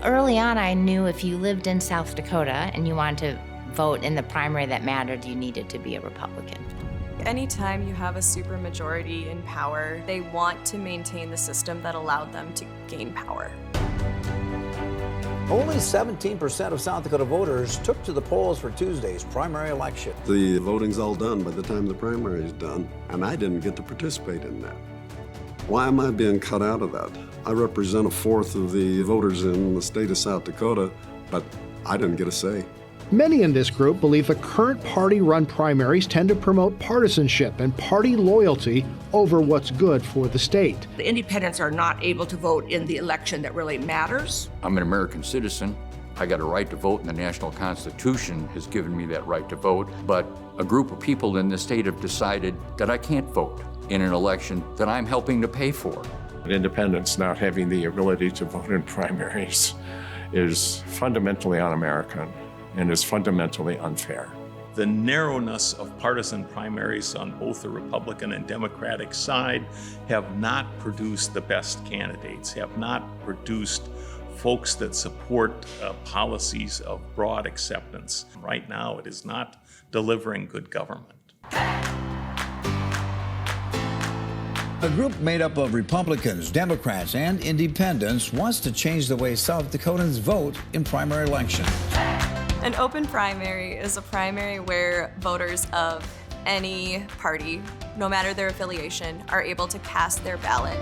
Early on, I knew if you lived in South Dakota and you wanted to vote in the primary that mattered, you needed to be a Republican. Anytime you have a supermajority in power, they want to maintain the system that allowed them to gain power. Only 17% of South Dakota voters took to the polls for Tuesday's primary election. The voting's all done by the time the primary is done, and I didn't get to participate in that. Why am I being cut out of that? I represent a fourth of the voters in the state of South Dakota, but I didn't get a say. Many in this group believe the current party-run primaries tend to promote partisanship and party loyalty over what's good for the state. The independents are not able to vote in the election that really matters. I'm an American citizen. I got a right to vote, and the national constitution has given me that right to vote. But a group of people in the state have decided that I can't vote in an election that I'm helping to pay for. Independents not having the ability to vote in primaries is fundamentally un-American and is fundamentally unfair. The narrowness of partisan primaries on both the Republican and Democratic side have not produced the best candidates, have not produced folks that support policies of broad acceptance. Right now, it is not delivering good government. A group made up of Republicans, Democrats, and Independents wants to change the way South Dakotans vote in primary elections. An open primary is a primary where voters of any party, no matter their affiliation, are able to cast their ballot.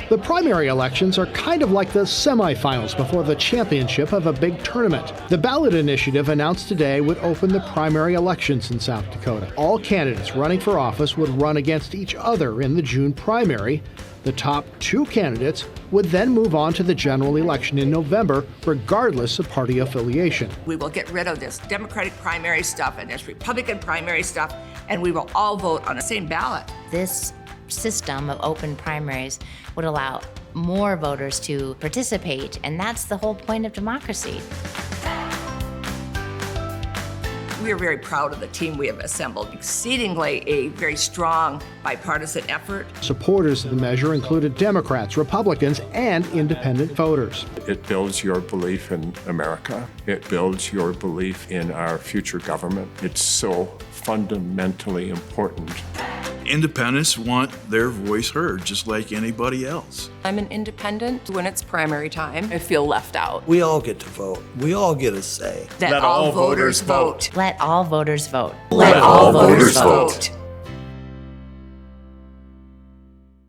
The primary elections are kind of like the semifinals before the championship of a big tournament. The ballot initiative announced today would open the primary elections in South Dakota. All candidates running for office would run against each other in the June primary. The top two candidates would then move on to the general election in November, regardless of party affiliation. We will get rid of this Democratic primary stuff and this Republican primary stuff, and we will all vote on the same ballot. This system of open primaries would allow more voters to participate, and that's the whole point of democracy. We are very proud of the team we have assembled. Exceedingly a very strong bipartisan effort. Supporters of the measure included Democrats, Republicans, and independent voters. It builds your belief in America. It builds your belief in our future government. It's so fundamentally important. Independents want their voice heard, just like anybody else. I'm an independent. When it's primary time, I feel left out. We all get to vote. We all get a say. Let all voters vote. Let all voters vote. Let all voters vote.